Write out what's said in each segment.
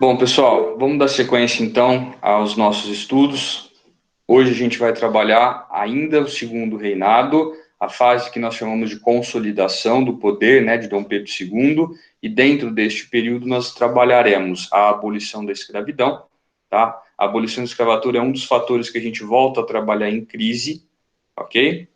Bom, pessoal, vamos dar sequência então aos nossos estudos. Hoje a gente vai trabalhar ainda o segundo reinado, a fase que nós chamamos de consolidação do poder, né, de Dom Pedro II, e dentro deste período nós trabalharemos a abolição da escravidão, tá? A abolição da escravatura é um dos fatores que a gente volta a trabalhar em crise, ok?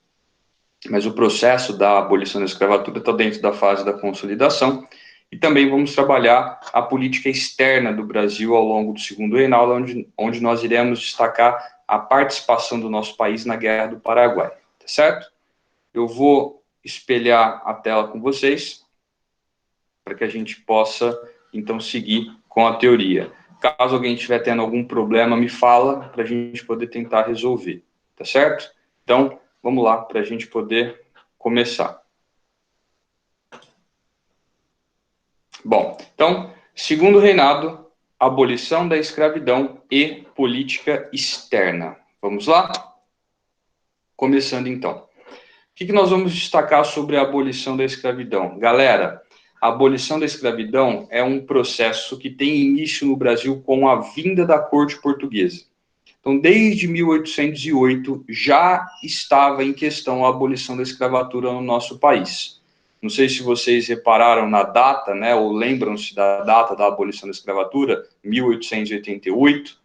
Mas o processo da abolição da escravatura está dentro da fase da consolidação. E também vamos trabalhar a política externa do Brasil ao longo do segundo reinado, onde nós iremos destacar a participação do nosso país na Guerra do Paraguai, tá certo? Eu vou espelhar a tela com vocês, para que a gente possa, então, seguir com a teoria. Caso alguém estiver tendo algum problema, me fala, para a gente poder tentar resolver, tá certo? Então, vamos lá, para a gente poder começar. Bom, então, segundo reinado, abolição da escravidão e política externa. Vamos lá? Começando então. O que nós vamos destacar sobre a abolição da escravidão? Galera, a abolição da escravidão é um processo que tem início no Brasil com a vinda da corte portuguesa. Então, desde 1808 já estava em questão a abolição da escravatura no nosso país. Não sei se vocês repararam na data, né, ou lembram-se da data da abolição da escravatura, 1888.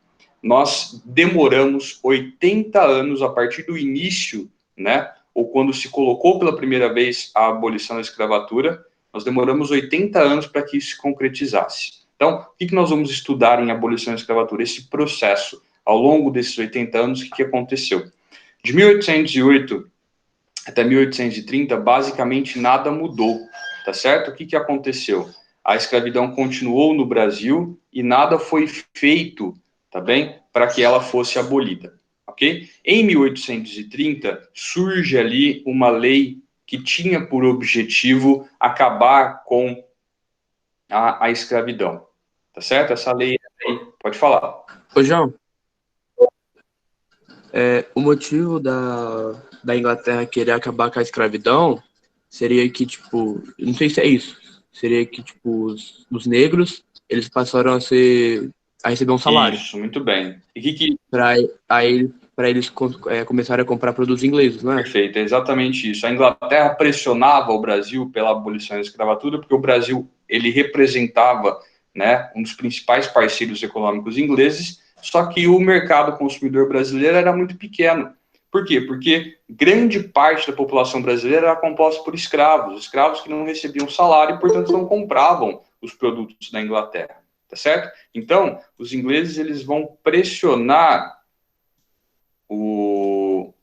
Nós demoramos 80 anos a partir do início, né, ou quando se colocou pela primeira vez a abolição da escravatura, nós demoramos 80 anos para que isso se concretizasse. Então, o que nós vamos estudar em abolição da escravatura? Esse processo, ao longo desses 80 anos, o que aconteceu? De 1808 até 1830, basicamente nada mudou, tá certo? O que aconteceu? A escravidão continuou no Brasil e nada foi feito, tá bem? Para que ela fosse abolida, ok? Em 1830, surge ali uma lei que tinha por objetivo acabar com a escravidão, tá certo? Essa lei aí, pode falar. Ô, João, o motivo da Inglaterra querer acabar com a escravidão seria que, tipo, não sei se é isso, seria que, tipo, os negros, eles passaram a receber um salário, Isso, muito bem. E que para aí para eles começarem a comprar produtos ingleses, não é? Perfeito, é exatamente isso. A Inglaterra pressionava o Brasil pela abolição da escravatura, porque o Brasil ele representava, né, um dos principais parceiros econômicos ingleses, só que o mercado consumidor brasileiro era muito pequeno. Por quê? Porque grande parte da população brasileira era composta por escravos, escravos que não recebiam salário e, portanto, não compravam os produtos da Inglaterra, tá certo? Então, os ingleses eles vão pressionar o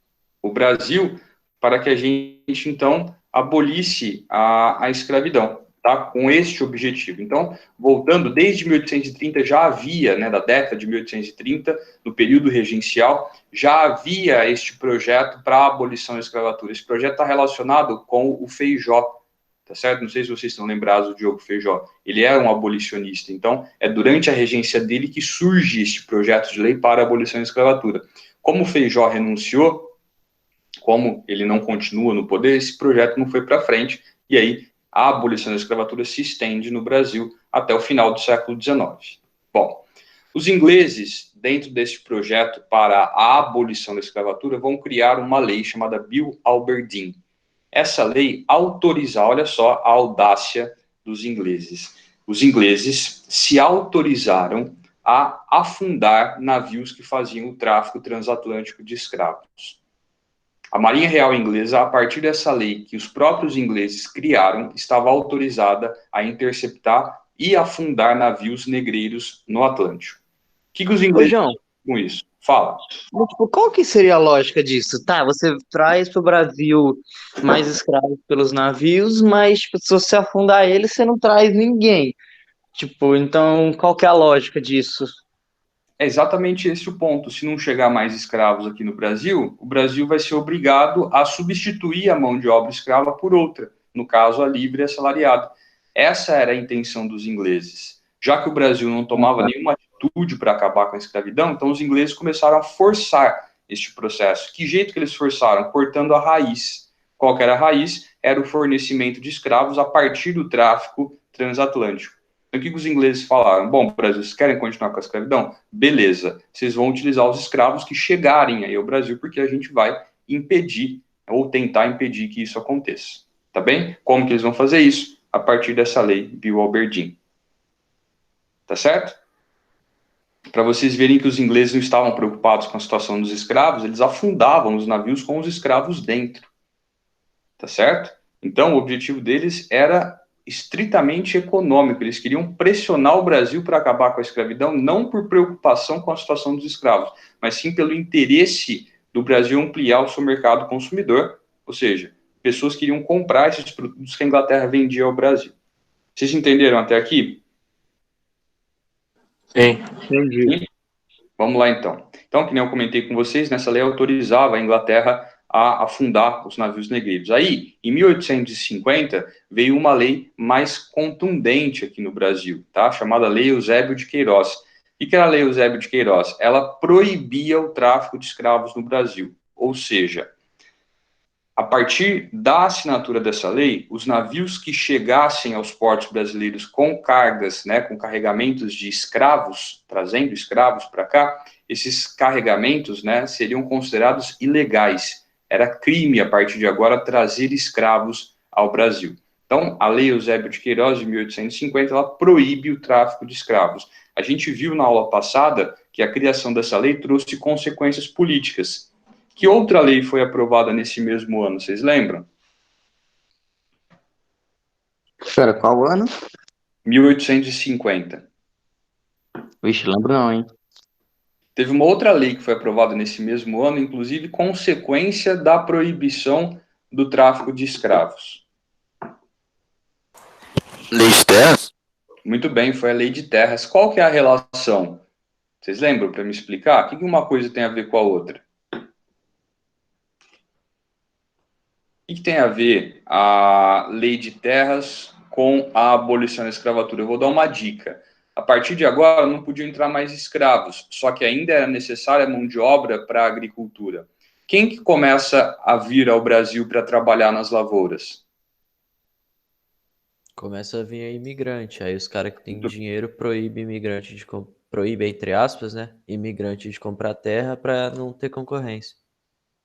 Brasil para que a gente, então, abolisse a escravidão, tá? Com este objetivo. Então, voltando, desde 1830 já havia, né, da década de 1830, no período regencial, já havia este projeto para a abolição da escravatura. Esse projeto está relacionado com o Feijó, tá certo? Não sei se vocês estão lembrados do Diogo Feijó. Ele é um abolicionista, então é durante a regência dele que surge este projeto de lei para a abolição da escravatura. Como o Feijó renunciou, como ele não continua no poder, esse projeto não foi para frente, e aí a abolição da escravatura se estende no Brasil até o final do século XIX. Bom, os ingleses, dentro desse projeto para a abolição da escravatura, vão criar uma lei chamada Bill Aberdeen. Essa lei autoriza, olha só a audácia dos ingleses. Os ingleses se autorizaram a afundar navios que faziam o tráfico transatlântico de escravos. A Marinha Real Inglesa, a partir dessa lei que os próprios ingleses criaram, estava autorizada a interceptar e afundar navios negreiros no Atlântico. O que os Ô, ingleses João, com isso? Fala. tipo, qual que seria a lógica disso? Tá, você traz para o Brasil mais escravos pelos navios, mas tipo, se você afundar eles, você não traz ninguém. Tipo, então qual que é a lógica disso? É exatamente esse o ponto. Se não chegar mais escravos aqui no Brasil, o Brasil vai ser obrigado a substituir a mão de obra escrava por outra, no caso, a livre e assalariada. Essa era a intenção dos ingleses. Já que o Brasil não tomava nenhuma atitude para acabar com a escravidão, então os ingleses começaram a forçar este processo. Que jeito que eles forçaram? Cortando a raiz. Qual que era a raiz? Era o fornecimento de escravos a partir do tráfico transatlântico. Então, o que os ingleses falaram? Bom, Brasil, vocês querem continuar com a escravidão? Beleza, vocês vão utilizar os escravos que chegarem aí ao Brasil, porque a gente vai impedir, ou tentar impedir que isso aconteça. Tá bem? Como que eles vão fazer isso? A partir dessa lei Bill-Alberdin. Tá certo? Para vocês verem que os ingleses não estavam preocupados com a situação dos escravos, eles afundavam os navios com os escravos dentro. Tá certo? Então, o objetivo deles era estritamente econômico. Eles queriam pressionar o Brasil para acabar com a escravidão, não por preocupação com a situação dos escravos, mas sim pelo interesse do Brasil ampliar o seu mercado consumidor, ou seja, pessoas queriam comprar esses produtos que a Inglaterra vendia ao Brasil. Vocês entenderam até aqui? Sim. Entendi. Sim? Vamos lá, então. Então, que nem eu comentei com vocês, nessa lei autorizava a Inglaterra a afundar os navios negreiros. Aí, em 1850, veio uma lei mais contundente aqui no Brasil, tá? Chamada Lei Eusébio de Queiroz. O que era a Lei Eusébio de Queiroz? Ela proibia o tráfico de escravos no Brasil. Ou seja, a partir da assinatura dessa lei, os navios que chegassem aos portos brasileiros com cargas, né, com carregamentos de escravos, trazendo escravos para cá, esses carregamentos, né, seriam considerados ilegais. Era crime, a partir de agora, trazer escravos ao Brasil. Então, a Lei Eusébio de Queiroz, de 1850, ela proíbe o tráfico de escravos. A gente viu na aula passada que a criação dessa lei trouxe consequências políticas. Que outra lei foi aprovada nesse mesmo ano, vocês lembram? Pera, qual ano? 1850. Vixe, lembro não, hein? Teve uma outra lei que foi aprovada nesse mesmo ano, inclusive consequência da proibição do tráfico de escravos. Lei de terras? Muito bem, foi a Lei de Terras. Qual que é a relação? Vocês lembram para me explicar? O que uma coisa tem a ver com a outra? O que tem a ver a Lei de Terras com a abolição da escravatura? Eu vou dar uma dica. A partir de agora, não podiam entrar mais escravos, só que ainda era necessária mão de obra para a agricultura. Quem que começa a vir ao Brasil para trabalhar nas lavouras? Começa a vir aí imigrante. Aí os caras que têm dinheiro proíbem imigrante de proíbe, entre aspas, né? Imigrante de comprar terra para não ter concorrência.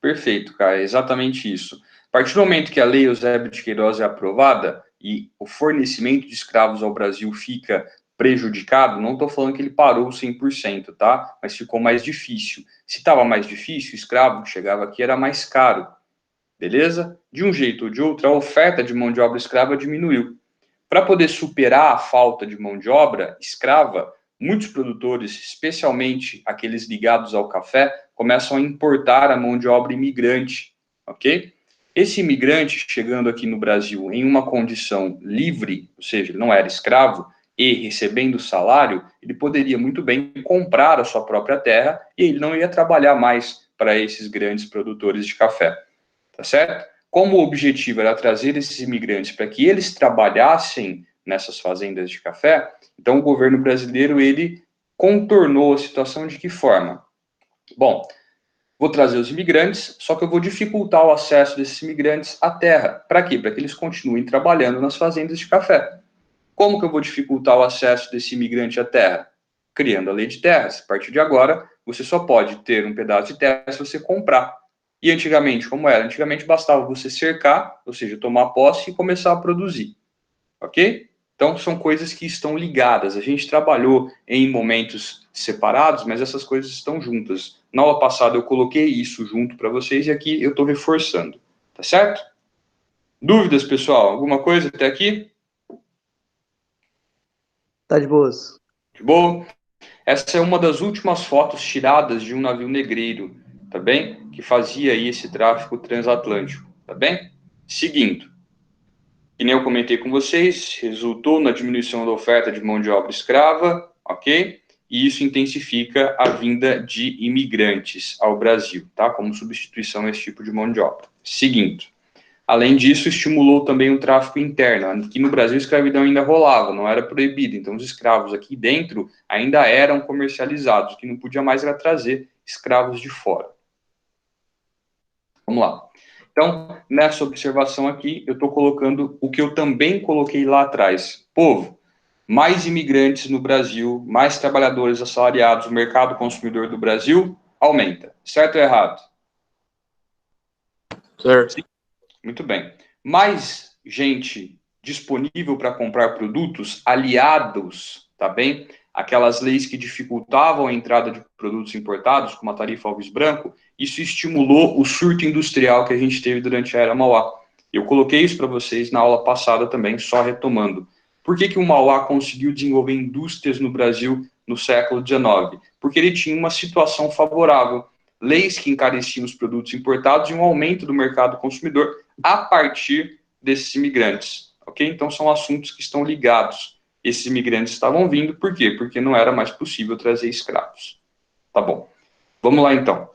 Perfeito, cara, é exatamente isso. A partir do momento que a Lei Eusébio de Queiroz é aprovada e o fornecimento de escravos ao Brasil fica prejudicado, não estou falando que ele parou 100%, tá? Mas ficou mais difícil. Se estava mais difícil, o escravo que chegava aqui era mais caro, beleza? De um jeito ou de outro, a oferta de mão de obra escrava diminuiu. Para poder superar a falta de mão de obra escrava, muitos produtores, especialmente aqueles ligados ao café, começam a importar a mão de obra imigrante, ok? Esse imigrante chegando aqui no Brasil em uma condição livre, ou seja, ele não era escravo, e recebendo salário, ele poderia muito bem comprar a sua própria terra e ele não ia trabalhar mais para esses grandes produtores de café, tá certo? Como o objetivo era trazer esses imigrantes para que eles trabalhassem nessas fazendas de café, então o governo brasileiro ele contornou a situação de que forma? Bom, vou trazer os imigrantes, só que eu vou dificultar o acesso desses imigrantes à terra. Para quê? Para que eles continuem trabalhando nas fazendas de café. Como que eu vou dificultar o acesso desse imigrante à terra? Criando a lei de terras. A partir de agora, você só pode ter um pedaço de terra se você comprar. E antigamente, como era? Antigamente bastava você cercar, ou seja, tomar posse e começar a produzir. Ok? Então, são coisas que estão ligadas. A gente trabalhou em momentos separados, mas essas coisas estão juntas. Na aula passada eu coloquei isso junto para vocês e aqui eu estou reforçando. Tá certo? Dúvidas, pessoal? Alguma coisa até aqui? Tá de boas. De boa? Essa é uma das últimas fotos tiradas de um navio negreiro, tá bem? Que fazia aí esse tráfico transatlântico, tá bem? Seguindo, que nem eu comentei com vocês, resultou na diminuição da oferta de mão de obra escrava, ok? E isso intensifica a vinda de imigrantes ao Brasil, tá? Como substituição a esse tipo de mão de obra. Seguindo, além disso, estimulou também o tráfico interno. Aqui no Brasil, a escravidão ainda rolava, não era proibida. Então, os escravos aqui dentro ainda eram comercializados. O que não podia mais era trazer escravos de fora. Vamos lá. Então, nessa observação aqui, eu estou colocando o que eu também coloquei lá atrás. Povo, mais imigrantes no Brasil, mais trabalhadores assalariados, o mercado consumidor do Brasil aumenta. Certo ou errado? Certo. Muito bem. Mais gente disponível para comprar produtos aliados, tá bem? Aquelas leis que dificultavam a entrada de produtos importados, como a tarifa Alves Branco, isso estimulou o surto industrial que a gente teve durante a Era Mauá. Eu coloquei isso para vocês na aula passada também, só retomando. Por que o Mauá conseguiu desenvolver indústrias no Brasil no século XIX? Porque ele tinha uma situação favorável, leis que encareciam os produtos importados e um aumento do mercado consumidor a partir desses imigrantes, ok? Então são assuntos que estão ligados. Esses imigrantes estavam vindo, por quê? Porque não era mais possível trazer escravos. Tá bom. Vamos lá então.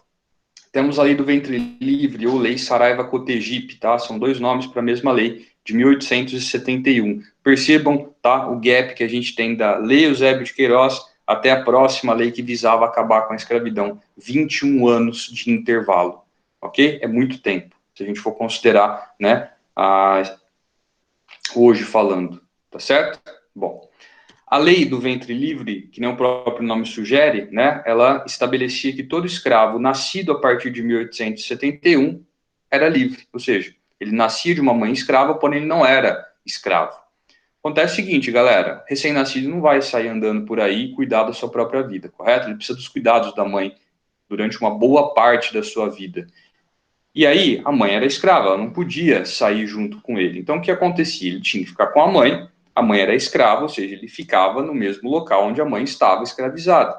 Temos a lei do ventre livre, ou lei Saraiva-Cotegipe, tá? São dois nomes para a mesma lei, de 1871. Percebam, tá, o gap que a gente tem da lei Eusébio de Queiroz até a próxima lei que visava acabar com a escravidão. 21 anos de intervalo, ok? É muito tempo, se a gente for considerar, né, hoje falando, tá certo? Bom, a lei do ventre livre, que nem o próprio nome sugere, né, ela estabelecia que todo escravo nascido a partir de 1871 era livre, ou seja, ele nascia de uma mãe escrava, porém ele não era escravo. Acontece o seguinte, galera, recém-nascido não vai sair andando por aí e cuidar da sua própria vida, correto? Ele precisa dos cuidados da mãe durante uma boa parte da sua vida. E aí, a mãe era escrava, ela não podia sair junto com ele. Então, o que acontecia? Ele tinha que ficar com a mãe era escrava, ou seja, ele ficava no mesmo local onde a mãe estava escravizada.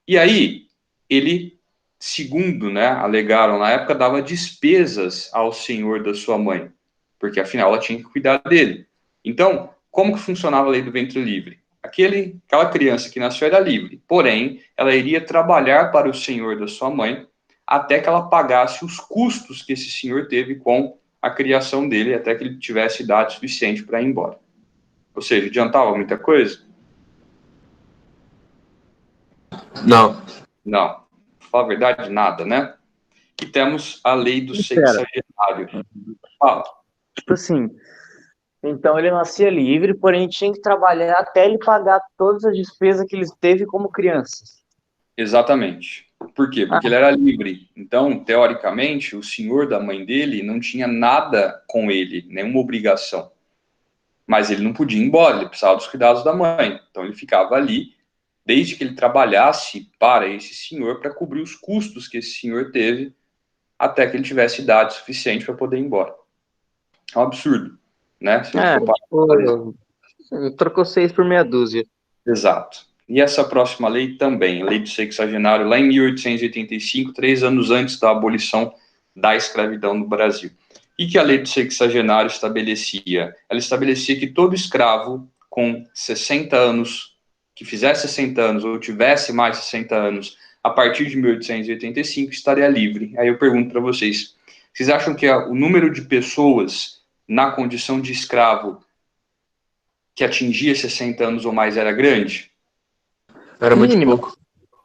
E aí, ele, segundo, né, alegaram na época, dava despesas ao senhor da sua mãe, porque afinal ela tinha que cuidar dele. Então, como que funcionava a lei do ventre livre? Aquela criança que nasceu era livre, porém, ela iria trabalhar para o senhor da sua mãe até que ela pagasse os custos que esse senhor teve com a criação dele, até que ele tivesse idade suficiente para ir embora. Ou seja, adiantava muita coisa? Não. Não. Pra falar a verdade, nada, né? E temos a lei do Espera. sexagenário. Fala. Tipo assim, então ele nascia livre, porém tinha que trabalhar até ele pagar todas as despesas que ele teve como criança. Exatamente. Por quê? Porque ele era livre. Então, teoricamente, o senhor da mãe dele não tinha nada com ele, nenhuma obrigação. Mas ele não podia ir embora, ele precisava dos cuidados da mãe. Então, ele ficava ali, desde que ele trabalhasse para esse senhor, para cobrir os custos que esse senhor teve, até que ele tivesse idade suficiente para poder ir embora. É um absurdo, né? Se a gente for Trocou 6 por meia dúzia. Exato. E essa próxima lei também, a lei do sexagenário, lá em 1885, 3 anos antes da abolição da escravidão no Brasil. E que a lei do sexagenário estabelecia? Ela estabelecia que todo escravo com 60 anos, que fizesse 60 anos ou tivesse mais de 60 anos, a partir de 1885, estaria livre. Aí eu pergunto para vocês, vocês acham que o número de pessoas na condição de escravo que atingia 60 anos ou mais era grande? Era muito Mínima. pouco.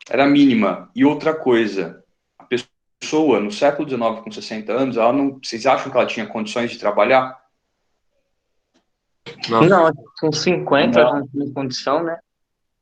Era mínima. E outra coisa, a pessoa no século XIX com 60 anos, ela não, vocês acham que ela tinha condições de trabalhar? Não, com 50 Não. não tinha condição, né?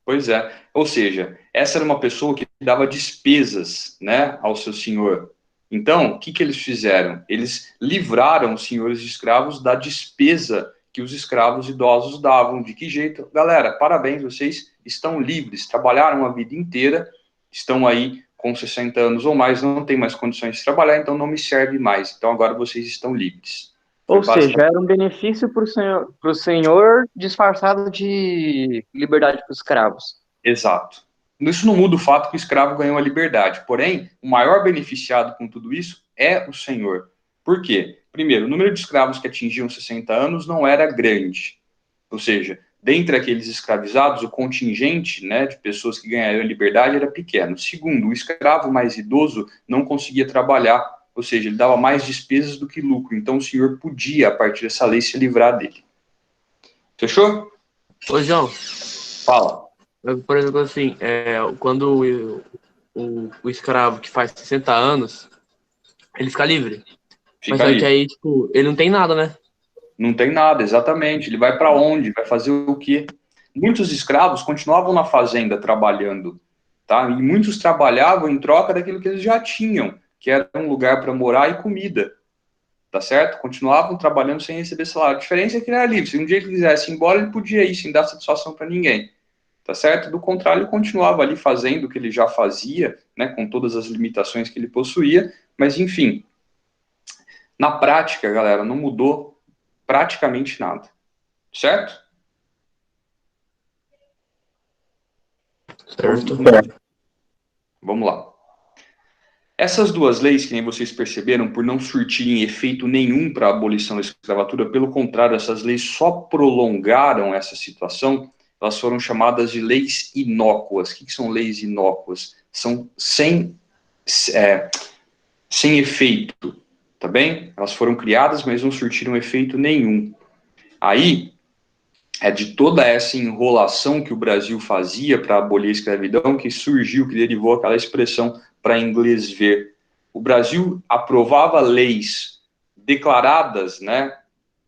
Pois é. Ou seja, essa era uma pessoa que dava despesas, né, ao seu senhor. Então, o que eles fizeram? Eles livraram os senhores de escravos da despesa que os escravos idosos davam. De que jeito? Galera, parabéns, vocês estão livres, trabalharam a vida inteira, estão aí com 60 anos ou mais, não tem mais condições de trabalhar, então não me serve mais. Então agora vocês estão livres. Ou seja, era um benefício para o senhor disfarçado de liberdade para os escravos. Exato. Isso não muda o fato que o escravo ganhou a liberdade. Porém, o maior beneficiado com tudo isso é o senhor. Por quê? Primeiro, o número de escravos que atingiam 60 anos não era grande. Ou seja, dentre aqueles escravizados, o contingente, né, de pessoas que ganhariam liberdade era pequeno. Segundo, o escravo mais idoso não conseguia trabalhar, ou seja, ele dava mais despesas do que lucro. Então, o senhor podia, a partir dessa lei, se livrar dele. Fechou? Ô, João, Fala. por exemplo, assim, quando o escravo que faz 60 anos, ele fica livre. Fica Mas só livre. que aí, tipo, ele não tem nada, né? Não tem nada, exatamente. Ele vai para onde? Vai fazer o quê? muitos escravos continuavam na fazenda trabalhando, tá? E muitos trabalhavam em troca daquilo que eles já tinham, que era um lugar para morar e comida, tá certo? Continuavam trabalhando sem receber salário. A diferença é que ele era livre. Se um dia ele quisesse ir embora, ele podia ir sem dar satisfação para ninguém, tá certo? Do contrário, ele continuava ali fazendo o que ele já fazia, né, com todas as limitações que ele possuía, mas enfim, na prática, galera, não mudou praticamente nada, certo? Certo? Vamos lá. Essas duas leis, que nem vocês perceberam, por não surtirem efeito nenhum para a abolição da escravatura, pelo contrário, essas leis só prolongaram essa situação, elas foram chamadas de leis inócuas. O que são leis inócuas? São sem efeito, tá bem? Elas foram criadas, mas não surtiram efeito nenhum. Aí, é de toda essa enrolação que o Brasil fazia para abolir a escravidão que surgiu, que derivou aquela expressão para inglês ver. O Brasil aprovava leis declaradas, né,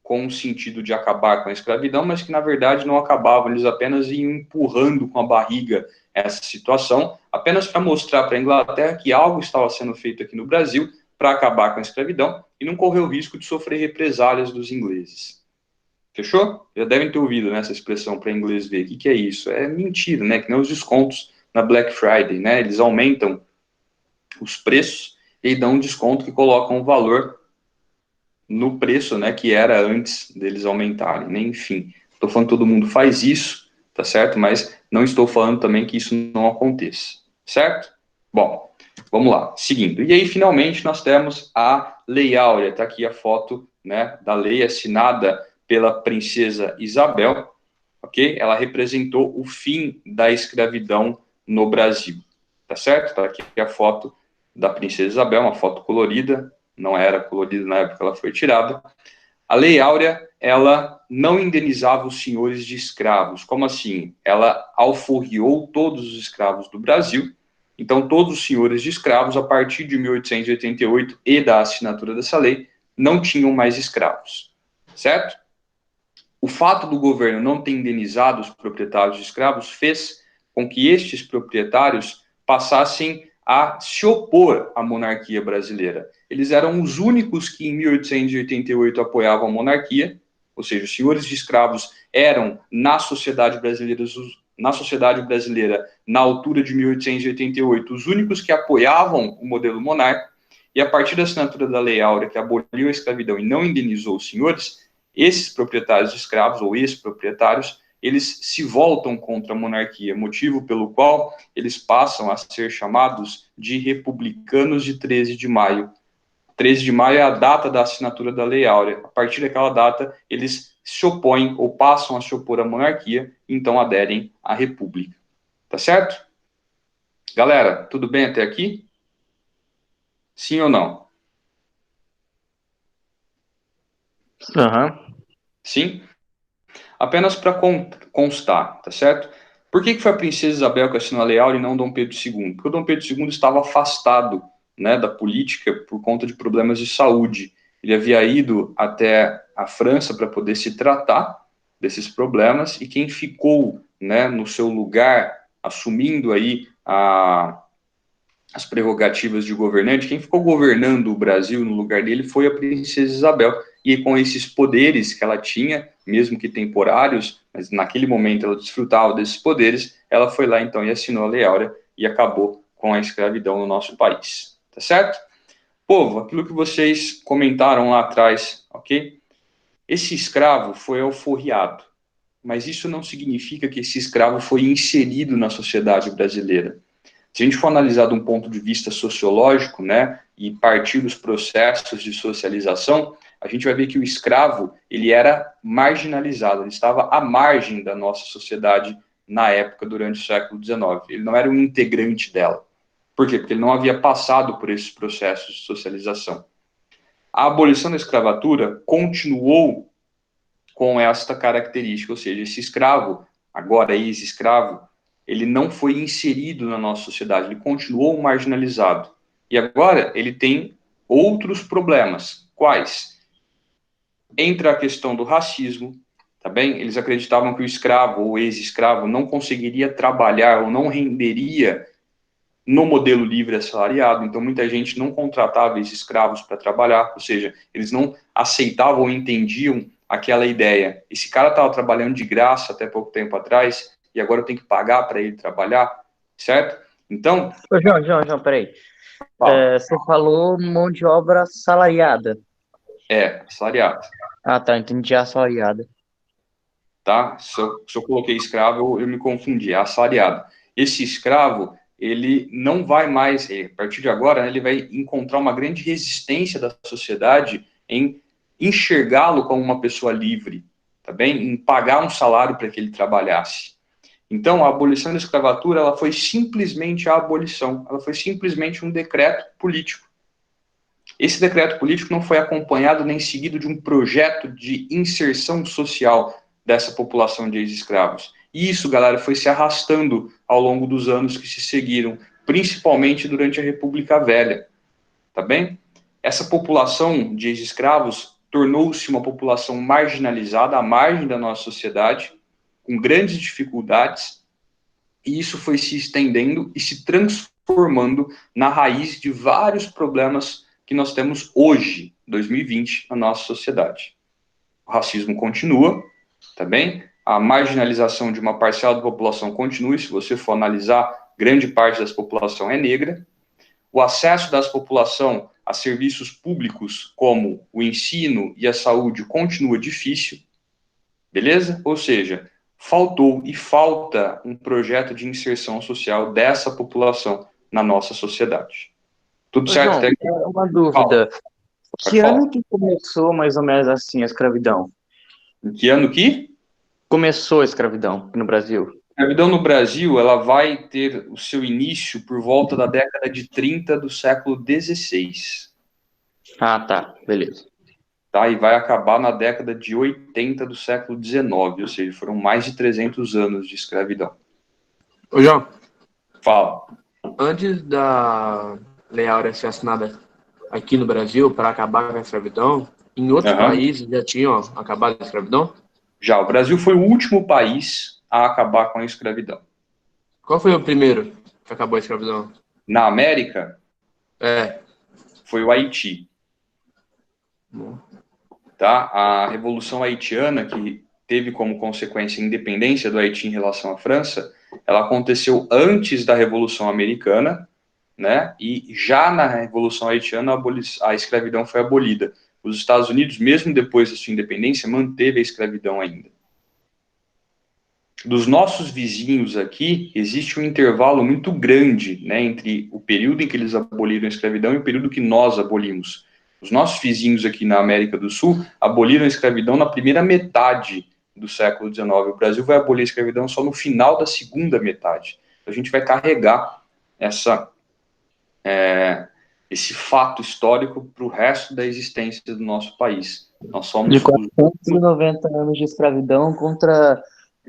com o sentido de acabar com a escravidão, mas que na verdade não acabavam, eles apenas iam empurrando com a barriga essa situação, apenas para mostrar para a Inglaterra que algo estava sendo feito aqui no Brasil para acabar com a escravidão e não correr o risco de sofrer represálias dos ingleses. Fechou? Já devem ter ouvido, né, essa expressão para inglês ver. O que é isso? É mentira, né? Que nem os descontos na Black Friday, né? Eles aumentam os preços e dão um desconto que colocam o valor no preço, né, que era antes deles aumentarem, né? Enfim, estou falando que todo mundo faz isso, tá certo? Mas não estou falando também que isso não aconteça, certo? Bom, vamos lá, seguindo. E aí, finalmente, nós temos a Lei Áurea. Está aqui a foto, né, da lei assinada pela princesa Isabel, ok? Ela representou o fim da escravidão no Brasil, tá certo? Está aqui a foto da princesa Isabel, uma foto colorida, não era colorida na época que ela foi tirada. A Lei Áurea, ela não indenizava os senhores de escravos. Como assim? Ela alforriou todos os escravos do Brasil. Então, todos os senhores de escravos, a partir de 1888 e da assinatura dessa lei, não tinham mais escravos, certo? O fato do governo não ter indenizado os proprietários de escravos fez com que estes proprietários passassem a se opor à monarquia brasileira. Eles eram os únicos que, em 1888, apoiavam a monarquia, ou seja, os senhores de escravos eram, na sociedade brasileira, na altura de 1888, os únicos que apoiavam o modelo monárquico, e a partir da assinatura da Lei Áurea, que aboliu a escravidão e não indenizou os senhores, esses proprietários de escravos, ou ex-proprietários, eles se voltam contra a monarquia, motivo pelo qual eles passam a ser chamados de republicanos de 13 de maio. 13 de maio é a data da assinatura da Lei Áurea. A partir daquela data, eles se opõem ou passam a se opor à monarquia, então aderem à república. Tá certo? Galera, tudo bem até aqui? Sim ou não? Sim? Apenas para constar, tá certo? Por que foi a princesa Isabel que assinou a Lei Áurea e não Dom Pedro II? Porque o Dom Pedro II estava afastado, né, da política por conta de problemas de saúde. Ele havia ido até a França para poder se tratar desses problemas e quem ficou, né, no seu lugar, assumindo aí as prerrogativas de governante, quem ficou governando o Brasil no lugar dele foi a princesa Isabel. E com esses poderes que ela tinha, mesmo que temporários, mas naquele momento ela desfrutava desses poderes, ela foi lá então e assinou a Lei Áurea e acabou com a escravidão no nosso país. Tá certo? Povo, aquilo que vocês comentaram lá atrás, ok? Esse escravo foi alforriado, mas isso não significa que esse escravo foi inserido na sociedade brasileira. Se a gente for analisar de um ponto de vista sociológico, né, e partir dos processos de socialização, a gente vai ver que o escravo, ele era marginalizado, ele estava à margem da nossa sociedade na época, durante o século XIX. Ele não era um integrante dela. Por quê? Porque ele não havia passado por esses processos de socialização. A abolição da escravatura continuou com esta característica, ou seja, esse escravo, agora ex-escravo, ele não foi inserido na nossa sociedade, ele continuou marginalizado. E agora ele tem outros problemas. Quais? Entra a questão do racismo, tá bem? Eles acreditavam que o escravo ou ex-escravo não conseguiria trabalhar ou não renderia no modelo livre assalariado, então muita gente não contratava esses escravos para trabalhar, ou seja, eles não aceitavam ou entendiam aquela ideia. Esse cara estava trabalhando de graça até pouco tempo atrás, e agora eu tenho que pagar para ele trabalhar, certo? Então... Ô, João, peraí. Fala. Você falou mão de obra assalariada. Assalariado. Ah, tá, entendi assalariada. Tá? Se eu coloquei escravo, eu me confundi, é assalariado. Esse escravo, ele não vai mais, a partir de agora, né, ele vai encontrar uma grande resistência da sociedade em enxergá-lo como uma pessoa livre, tá bem? Em pagar um salário para que ele trabalhasse. Então, a abolição da escravatura, ela foi simplesmente a abolição, ela foi simplesmente um decreto político. Esse decreto político não foi acompanhado nem seguido de um projeto de inserção social dessa população de ex-escravos. E isso, galera, foi se arrastando ao longo dos anos que se seguiram, principalmente durante a República Velha, tá bem? Essa população de ex-escravos tornou-se uma população marginalizada, à margem da nossa sociedade, com grandes dificuldades, e isso foi se estendendo e se transformando na raiz de vários problemas que nós temos hoje, 2020, na nossa sociedade. O racismo continua, tá bem? A marginalização de uma parcela da população continua, e se você for analisar, grande parte dessa população é negra. O acesso da população a serviços públicos, como o ensino e a saúde, continua difícil, beleza? Ou seja, faltou e falta um projeto de inserção social dessa população na nossa sociedade. Tudo Ô, certo João, até aqui? uma dúvida. Pode Que falar. ano que começou mais ou menos assim a escravidão? Em que ano que? Começou a escravidão no Brasil? A escravidão no Brasil, ela vai ter o seu início por volta da década de 30 do século XVI, Ah, tá, beleza. tá? E vai acabar na década de 80 do século XIX, ou seja, foram mais de 300 anos de escravidão. Ô, João, Fala. antes da Lei Áurea ser assinada aqui no Brasil para acabar com a escravidão, em outros países já tinham acabado a escravidão? Já, o Brasil foi o último país a acabar com a escravidão. Qual foi o primeiro que acabou a escravidão? Na América, foi o Haiti. Tá? A Revolução Haitiana, que teve como consequência a independência do Haiti em relação à França, ela aconteceu antes da Revolução Americana, né? E já na Revolução Haitiana a escravidão foi abolida. Os Estados Unidos, mesmo depois da sua independência, manteve a escravidão ainda. Dos nossos vizinhos aqui, existe um intervalo muito grande, né, entre o período em que eles aboliram a escravidão e o período que nós abolimos. Os nossos vizinhos aqui na América do Sul aboliram a escravidão na primeira metade do século XIX. O Brasil vai abolir a escravidão só no final da segunda metade. A gente vai carregar esse fato histórico para o resto da existência do nosso país. Nós somos De 490 anos de escravidão contra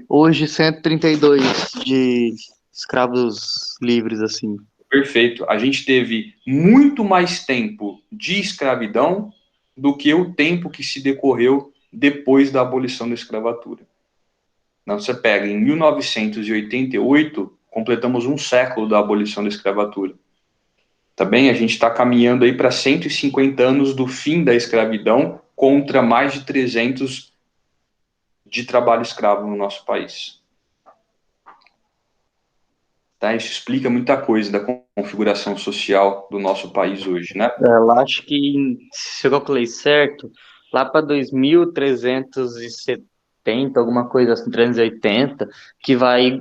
hoje 132 de escravos livres, assim. Perfeito. A gente teve muito mais tempo de escravidão do que o tempo que se decorreu depois da abolição da escravatura. Então, você pega, em 1988, completamos um século da abolição da escravatura. Tá bem? A gente está caminhando aí para 150 anos do fim da escravidão contra mais de 300 de trabalho escravo no nosso país. Tá? Isso explica muita coisa da configuração social do nosso país hoje, né? Eu acho que, se eu calculei certo, lá para 2370, alguma coisa assim, 380, que vai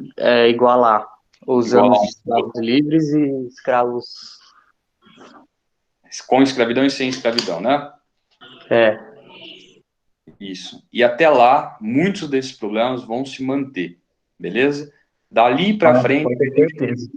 igualar os anos de escravos livres e escravos... Com escravidão e sem escravidão, né? Isso. E até lá, muitos desses problemas vão se manter, beleza? Dali para frente... Pode ter certeza.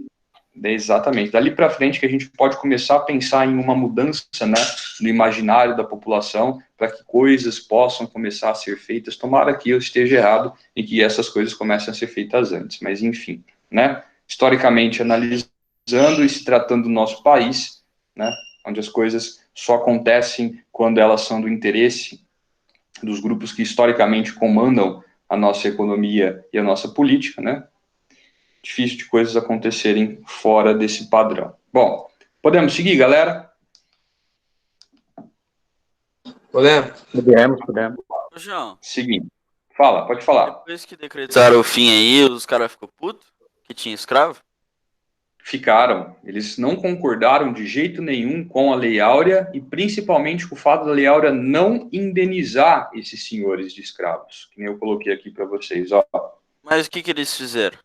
Exatamente. Dali para frente que a gente pode começar a pensar em uma mudança, né, no imaginário da população, para que coisas possam começar a ser feitas. Tomara que eu esteja errado e que essas coisas comecem a ser feitas antes. Mas, enfim, né, historicamente analisando e se tratando do nosso país, né, onde as coisas só acontecem quando elas são do interesse dos grupos que historicamente comandam a nossa economia e a nossa política, né? Difícil de coisas acontecerem fora desse padrão. Bom, podemos seguir, galera? Podemos. Ô, João, Seguindo. Fala, pode falar. depois que decretaram o fim aí, os caras ficou puto que tinha escravo? Ficaram. Eles não concordaram de jeito nenhum com a Lei Áurea e principalmente com o fato da Lei Áurea não indenizar esses senhores de escravos, que nem eu coloquei aqui para vocês. Ó. Mas o que eles fizeram?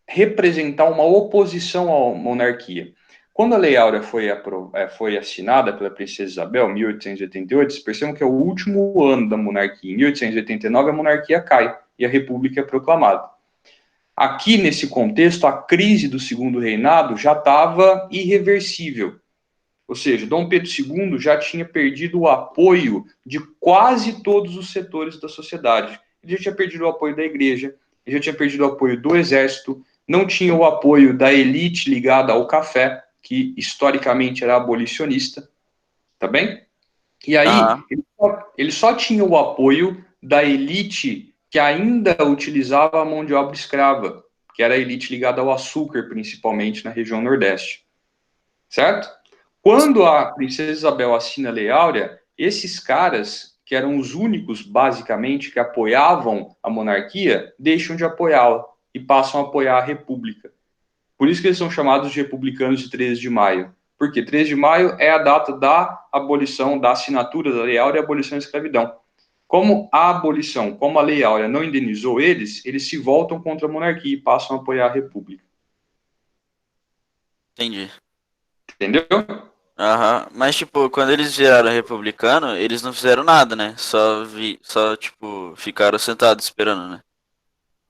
Representar uma oposição à monarquia. Quando a Lei Áurea foi assinada pela Princesa Isabel, em 1888, vocês percebam que é o último ano da monarquia. Em 1889, a monarquia cai e a república é proclamada. Aqui, nesse contexto, a crise do segundo reinado já estava irreversível. Ou seja, Dom Pedro II já tinha perdido o apoio de quase todos os setores da sociedade. Ele já tinha perdido o apoio da igreja, ele já tinha perdido o apoio do exército, não tinha o apoio da elite ligada ao café, que historicamente era abolicionista, tá bem? E aí, ele só tinha o apoio da elite que ainda utilizava a mão de obra escrava, que era a elite ligada ao açúcar, principalmente na região Nordeste. Certo? Quando a Princesa Isabel assina a Lei Áurea, esses caras, que eram os únicos, basicamente, que apoiavam a monarquia, deixam de apoiá-la e passam a apoiar a República. Por isso que eles são chamados de republicanos de 13 de maio. Porque 13 de maio é a data da abolição, da assinatura da Lei Áurea e abolição da escravidão. Como a abolição, como a Lei Áurea não indenizou eles se voltam contra a monarquia e passam a apoiar a República. Entendi. Entendeu? Mas, tipo, quando eles viraram republicano, eles não fizeram nada, né? Só tipo, ficaram sentados esperando, né?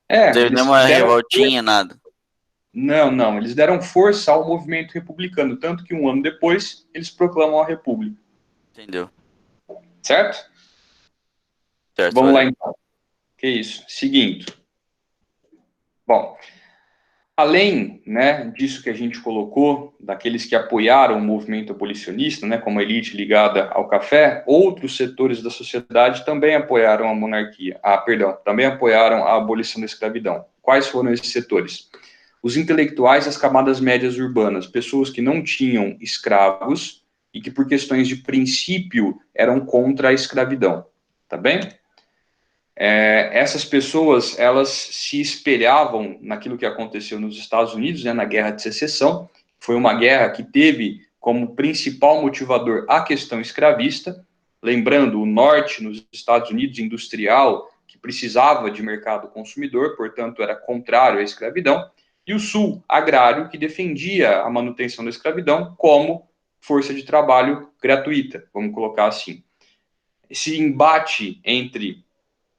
Não teve nenhuma revoltinha, nada. Não. Eles deram força ao movimento republicano, tanto que um ano depois eles proclamam a República. Entendeu? Certo? Vamos lá, então. Que isso. Seguinte. Bom, além, né, disso que a gente colocou, daqueles que apoiaram o movimento abolicionista, né, como a elite ligada ao café, outros setores da sociedade também apoiaram a monarquia. Também apoiaram a abolição da escravidão. Quais foram esses setores? Os intelectuais das camadas médias urbanas, pessoas que não tinham escravos e que, por questões de princípio, eram contra a escravidão. Tá bem? Essas pessoas, elas se espelhavam naquilo que aconteceu nos Estados Unidos, né, na Guerra de Secessão. Foi uma guerra que teve como principal motivador a questão escravista. Lembrando, o norte nos Estados Unidos, industrial, que precisava de mercado consumidor, portanto, era contrário à escravidão. E o sul, agrário, que defendia a manutenção da escravidão como força de trabalho gratuita, vamos colocar assim. Esse embate entre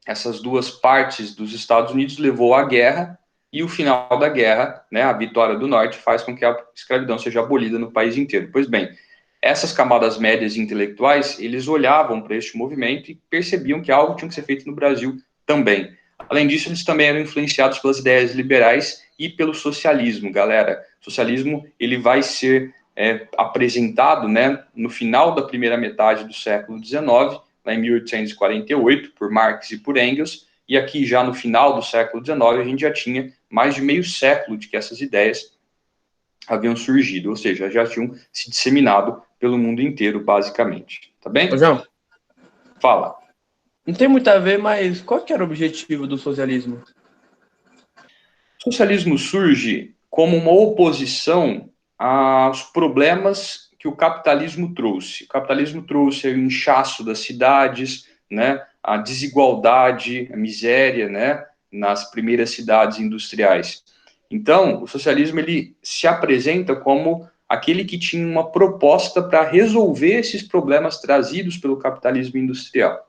essas duas partes dos Estados Unidos levou à guerra, e o final da guerra, né, a vitória do norte, faz com que a escravidão seja abolida no país inteiro. Pois bem, essas camadas médias intelectuais, eles olhavam para este movimento e percebiam que algo tinha que ser feito no Brasil também. Além disso, eles também eram influenciados pelas ideias liberais e pelo socialismo, galera. O socialismo, ele vai ser apresentado, né, no final da primeira metade do século XIX, lá em 1848, por Marx e por Engels, e aqui já no final do século XIX, a gente já tinha mais de meio século de que essas ideias haviam surgido, ou seja, já tinham se disseminado pelo mundo inteiro, basicamente. Tá bem? Ô, João. Fala. Não tem muito a ver, mas qual que era o objetivo do socialismo? O socialismo surge como uma oposição aos problemas que o capitalismo trouxe. O capitalismo trouxe o inchaço das cidades, né, a desigualdade, a miséria, né, nas primeiras cidades industriais. Então, o socialismo ele se apresenta como aquele que tinha uma proposta para resolver esses problemas trazidos pelo capitalismo industrial.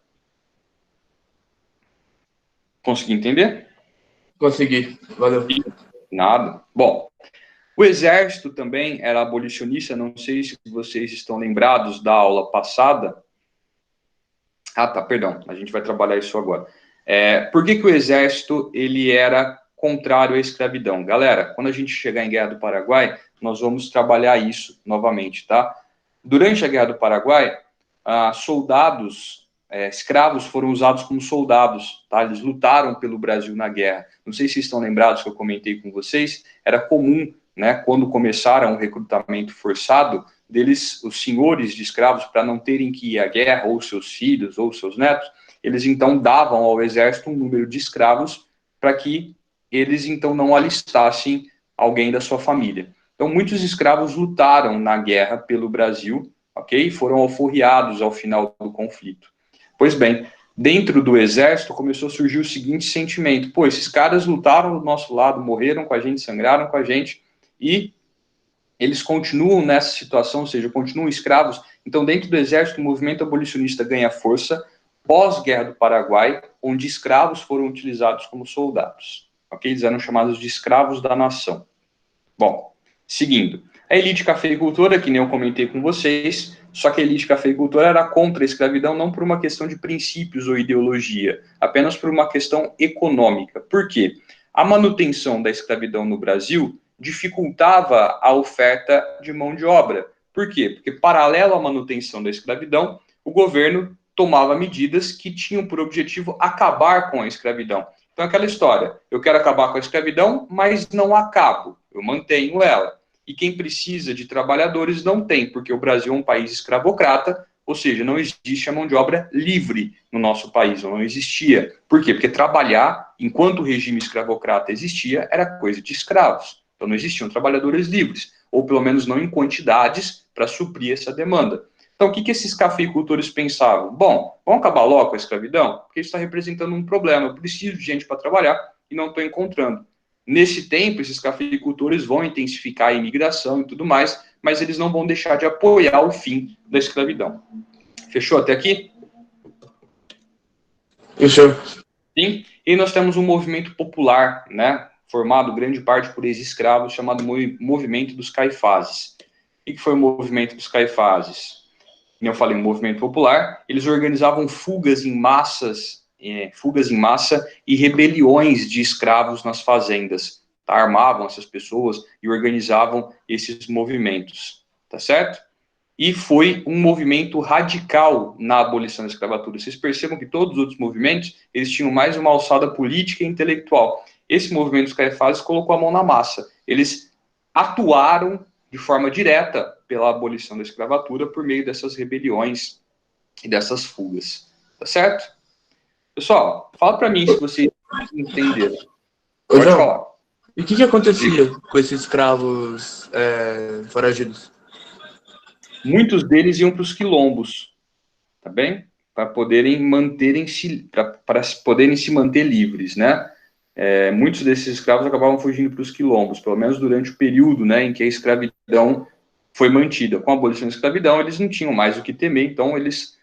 Consegui entender? Consegui, valeu. Nada. Bom, o exército também era abolicionista, não sei se vocês estão lembrados da aula passada. Perdão, a gente vai trabalhar isso agora. Por que o exército ele era contrário à escravidão? Galera, quando a gente chegar em Guerra do Paraguai, nós vamos trabalhar isso novamente, tá? Durante a Guerra do Paraguai, soldados escravos foram usados como soldados, tá? Eles lutaram pelo Brasil na guerra. Não sei se vocês estão lembrados que eu comentei com vocês, era comum, né, quando começaram o recrutamento forçado, os senhores de escravos, para não terem que ir à guerra, ou seus filhos, ou seus netos, eles então davam ao exército um número de escravos para que eles então não alistassem alguém da sua família. Então, muitos escravos lutaram na guerra pelo Brasil, ok? Foram alforriados ao final do conflito. Pois bem, dentro do exército começou a surgir o seguinte sentimento: pô, esses caras lutaram do nosso lado, morreram com a gente, sangraram com a gente, e eles continuam nessa situação, ou seja, continuam escravos. Então, dentro do exército, o movimento abolicionista ganha força pós-guerra do Paraguai, onde escravos foram utilizados como soldados. Ok? Eles eram chamados de escravos da nação. Bom, seguindo. A elite cafeicultora, que nem eu comentei com vocês, só que a elite cafeicultora era contra a escravidão não por uma questão de princípios ou ideologia, apenas por uma questão econômica. Por quê? A manutenção da escravidão no Brasil dificultava a oferta de mão de obra. Por quê? Porque, paralelo à manutenção da escravidão, o governo tomava medidas que tinham por objetivo acabar com a escravidão. Então, aquela história, eu quero acabar com a escravidão, mas não acabo, eu mantenho ela. E quem precisa de trabalhadores não tem, porque o Brasil é um país escravocrata, ou seja, não existe a mão de obra livre no nosso país, ou não existia. Por quê? Porque trabalhar, enquanto o regime escravocrata existia, era coisa de escravos. Então não existiam trabalhadores livres, ou pelo menos não em quantidades para suprir essa demanda. Então o que esses cafeicultores pensavam? Bom, vamos acabar logo com a escravidão? Porque isso está representando um problema, eu preciso de gente para trabalhar e não estou encontrando. Nesse tempo, esses cafeicultores vão intensificar a imigração e tudo mais, mas eles não vão deixar de apoiar o fim da escravidão. Fechou até aqui? Fechou. Sim. E nós temos um movimento popular, né, formado grande parte por ex-escravos, chamado Movimento dos Caifazes. O que foi o Movimento dos Caifazes? Como eu falei, um movimento popular. Eles organizavam fugas em massa e rebeliões de escravos nas fazendas. Tá? Armavam essas pessoas e organizavam esses movimentos. Tá certo? E foi um movimento radical na abolição da escravatura. Vocês percebam que todos os outros movimentos, eles tinham mais uma alçada política e intelectual. Esse movimento dos Caifazes colocou a mão na massa. Eles atuaram de forma direta pela abolição da escravatura por meio dessas rebeliões e dessas fugas. Tá certo? Pessoal, fala para mim se vocês entenderam. Pode falar. E o que acontecia com esses escravos foragidos? Muitos deles iam para os quilombos, tá bem? Para poderem se manter livres, né? Muitos desses escravos acabavam fugindo para os quilombos, pelo menos durante o período, né, em que a escravidão foi mantida. Com a abolição da escravidão, eles não tinham mais o que temer, então eles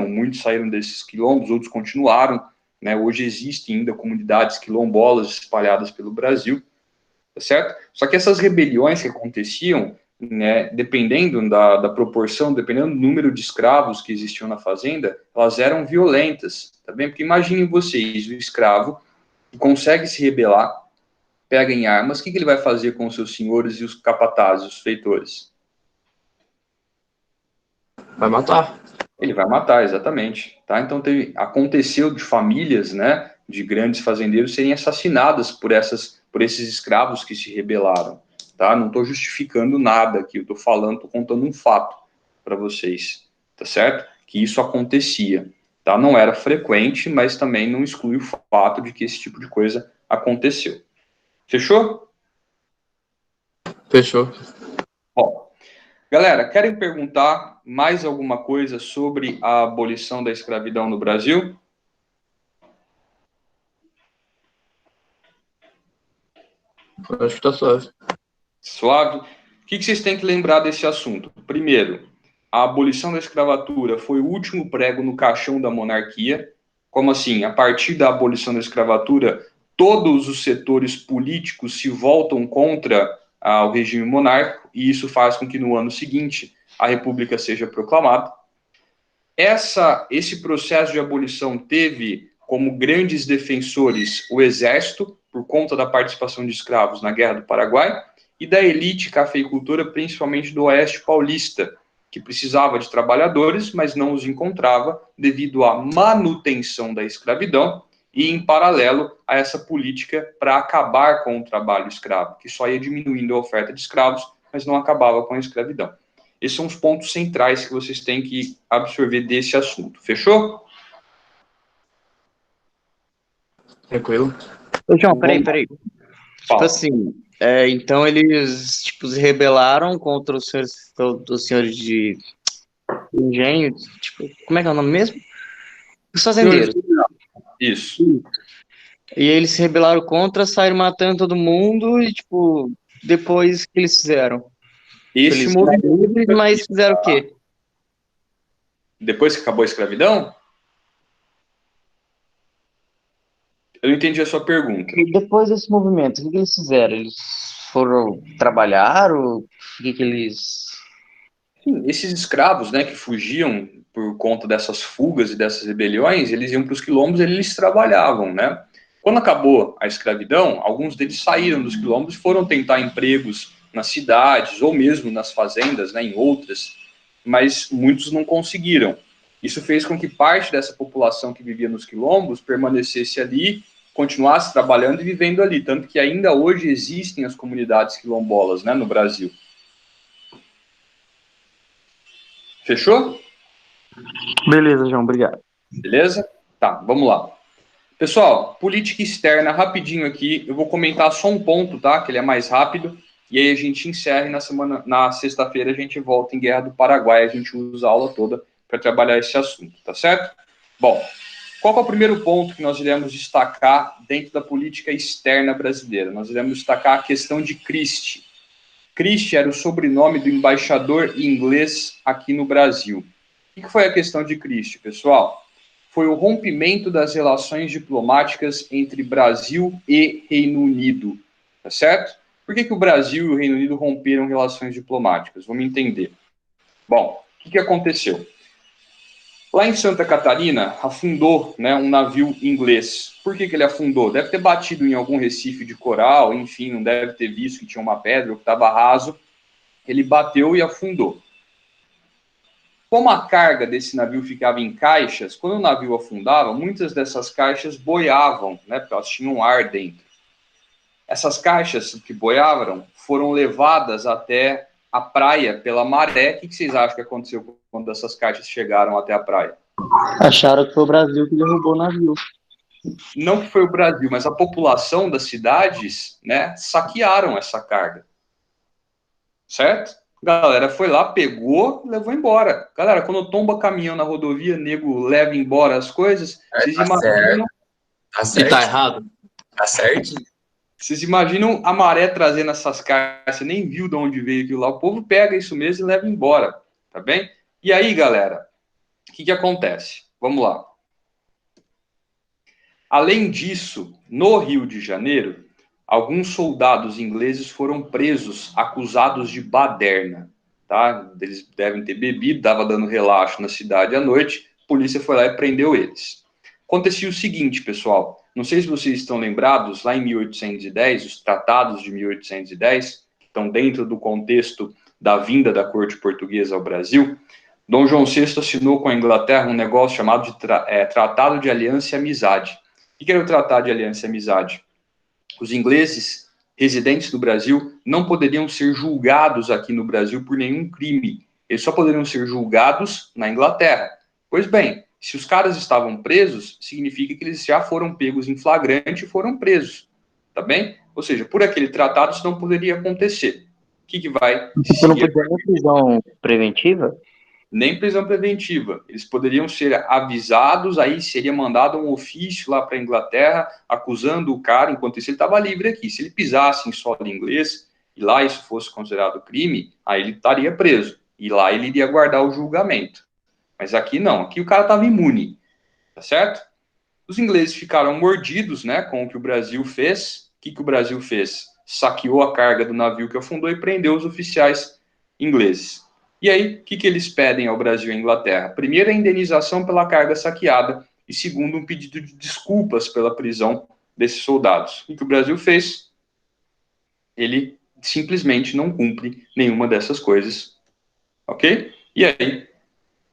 muitos saíram desses quilombos, outros continuaram, né? Hoje existem ainda comunidades quilombolas espalhadas pelo Brasil, tá certo? Só que essas rebeliões que aconteciam, né, dependendo da proporção, dependendo do número de escravos que existiam na fazenda, elas eram violentas, tá bem? Porque imaginem vocês, o escravo que consegue se rebelar, pega em armas, o que ele vai fazer com os seus senhores e os capatazes, os feitores? Vai matar. Ele vai matar, exatamente. Tá? Então aconteceu de famílias, né, de grandes fazendeiros serem assassinadas por esses escravos que se rebelaram. Tá? Não estou justificando nada aqui, eu estou contando um fato para vocês, tá certo? Que isso acontecia. Tá? Não era frequente, mas também não exclui o fato de que esse tipo de coisa aconteceu. Fechou? Fechou. Bom, galera, querem perguntar mais alguma coisa sobre a abolição da escravidão no Brasil? Acho que tá suave. Suave? O que vocês têm que lembrar desse assunto? Primeiro, a abolição da escravatura foi o último prego no caixão da monarquia. Como assim? A partir da abolição da escravatura, todos os setores políticos se voltam contra o regime monárquico, e isso faz com que no ano seguinte a república seja proclamada. Esse processo de abolição teve como grandes defensores o exército, por conta da participação de escravos na Guerra do Paraguai, e da elite cafeicultora, principalmente do Oeste Paulista, que precisava de trabalhadores, mas não os encontrava devido à manutenção da escravidão e, em paralelo, a essa política para acabar com o trabalho escravo, que só ia diminuindo a oferta de escravos, mas não acabava com a escravidão. Esses são os pontos centrais que vocês têm que absorver desse assunto. Fechou? Tranquilo. Ô, João, peraí. Tipo Fala. assim, então eles, tipo, se rebelaram contra os senhores de engenho, tipo, como é que é o nome mesmo? Os fazendeiros. Isso. E eles se rebelaram contra, saíram matando todo mundo e, tipo, depois que eles fizeram? Esse Eles movimento... ficaram livres, mas fizeram o quê? Depois que acabou a escravidão? Eu não entendi a sua pergunta. E depois desse movimento, o que eles fizeram? Eles foram trabalhar? Ou o que eles... Sim, esses escravos, né, que fugiam por conta dessas fugas e dessas rebeliões, eles iam para os quilombos e eles trabalhavam, né? Quando acabou a escravidão, alguns deles saíram dos quilombos e foram tentar empregos nas cidades ou mesmo nas fazendas, né, em outras, mas muitos não conseguiram. Isso fez com que parte dessa população que vivia nos quilombos permanecesse ali, continuasse trabalhando e vivendo ali, tanto que ainda hoje existem as comunidades quilombolas, né, no Brasil. Fechou? Beleza, João, obrigado. Beleza? Tá, vamos lá. Pessoal, política externa, rapidinho aqui. Eu vou comentar só um ponto, tá? Que ele é mais rápido. E aí a gente encerra e na sexta-feira a gente volta em Guerra do Paraguai. A gente usa a aula toda para trabalhar esse assunto, tá certo? Bom, qual é o primeiro ponto que nós iremos destacar dentro da política externa brasileira? Nós iremos destacar a questão de Christie. Christie era o sobrenome do embaixador inglês aqui no Brasil. O que foi a questão de Christie, pessoal? Foi o rompimento das relações diplomáticas entre Brasil e Reino Unido, tá certo? Por que o Brasil e o Reino Unido romperam relações diplomáticas? Vamos entender. Bom, o que aconteceu? Lá em Santa Catarina, afundou, né, um navio inglês. Por que ele afundou? Deve ter batido em algum recife de coral, enfim, não deve ter visto que tinha uma pedra ou que estava raso. Ele bateu e afundou. Como a carga desse navio ficava em caixas, quando o navio afundava, muitas dessas caixas boiavam, né, porque elas tinham ar dentro. Essas caixas que boiavam foram levadas até a praia pela maré. O que vocês acham que aconteceu quando essas caixas chegaram até a praia? Acharam que foi o Brasil que derrubou o navio. Não que foi o Brasil, mas a população das cidades, né, saquearam essa carga. Certo? A galera foi lá, pegou e levou embora. Galera, quando tomba caminhão na rodovia, nego leva embora as coisas, vocês imaginam... Tá certo. E tá errado? Tá certo. Vocês imaginam a maré trazendo essas caixas, você nem viu de onde veio aquilo lá, o povo pega isso mesmo e leva embora, tá bem? E aí, galera, o que acontece? Vamos lá. Além disso, no Rio de Janeiro, alguns soldados ingleses foram presos, acusados de baderna, tá? Eles devem ter bebido, estava dando relaxo na cidade à noite, a polícia foi lá e prendeu eles. Acontecia o seguinte, pessoal, não sei se vocês estão lembrados, lá em 1810, os tratados de 1810, que estão dentro do contexto da vinda da corte portuguesa ao Brasil, Dom João VI assinou com a Inglaterra um negócio chamado de Tratado de Aliança e Amizade. O que era o Tratado de Aliança e Amizade? Os ingleses residentes no Brasil não poderiam ser julgados aqui no Brasil por nenhum crime. Eles só poderiam ser julgados na Inglaterra. Pois bem, se os caras estavam presos, significa que eles já foram pegos em flagrante e foram presos. Tá bem? Ou seja, por aquele tratado isso não poderia acontecer. O que vai... Você não podia ter prisão preventiva? Nem prisão preventiva. Eles poderiam ser avisados, aí seria mandado um ofício lá para a Inglaterra, acusando o cara, enquanto isso ele estava livre aqui. Se ele pisasse em solo inglês, e lá isso fosse considerado crime, aí ele estaria preso. E lá ele iria aguardar o julgamento. Mas aqui não, aqui o cara estava imune, tá certo? Os ingleses ficaram mordidos, né, com o que o Brasil fez. O que o Brasil fez? Saqueou a carga do navio que afundou e prendeu os oficiais ingleses. E aí, o que eles pedem ao Brasil e à Inglaterra? Primeiro, a indenização pela carga saqueada. E segundo, um pedido de desculpas pela prisão desses soldados. O que o Brasil fez? Ele simplesmente não cumpre nenhuma dessas coisas. Ok? E aí,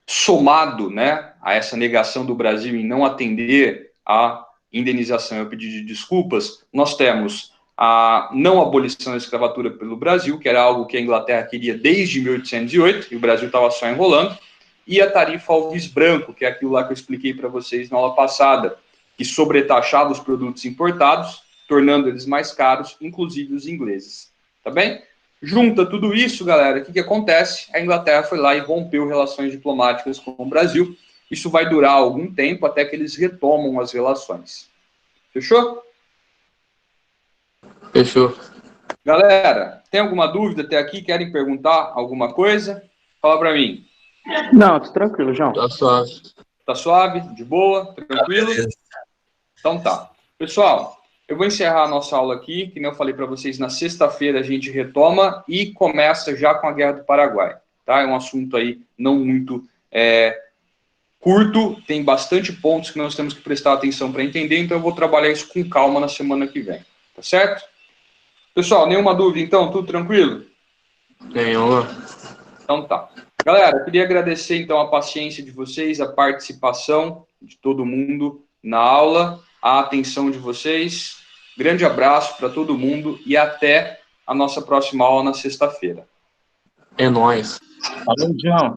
somado, né, a essa negação do Brasil em não atender a indenização e o pedido de desculpas, nós temos a não abolição da escravatura pelo Brasil, que era algo que a Inglaterra queria desde 1808, e o Brasil estava só enrolando, e a tarifa Alves Branco, que é aquilo lá que eu expliquei para vocês na aula passada, que sobretaxava os produtos importados, tornando eles mais caros, inclusive os ingleses. Tá bem? Junta tudo isso, galera, o que acontece? A Inglaterra foi lá e rompeu relações diplomáticas com o Brasil. Isso vai durar algum tempo até que eles retomam as relações. Fechou? Fechou. Galera, tem alguma dúvida até aqui? Querem perguntar alguma coisa? Fala para mim. Não, tô tranquilo, João. Tá suave. Tá suave? De boa? Tranquilo? Então tá. Pessoal, eu vou encerrar a nossa aula aqui, que nem eu falei para vocês, na sexta-feira a gente retoma e começa já com a Guerra do Paraguai, tá? É um assunto aí não muito curto, tem bastante pontos que nós temos que prestar atenção para entender, então eu vou trabalhar isso com calma na semana que vem, tá certo? Pessoal, nenhuma dúvida então? Tudo tranquilo? Nenhuma. Então tá. Galera, eu queria agradecer então a paciência de vocês, a participação de todo mundo na aula, a atenção de vocês. Grande abraço para todo mundo e até a nossa próxima aula na sexta-feira. É nóis. Valeu, João.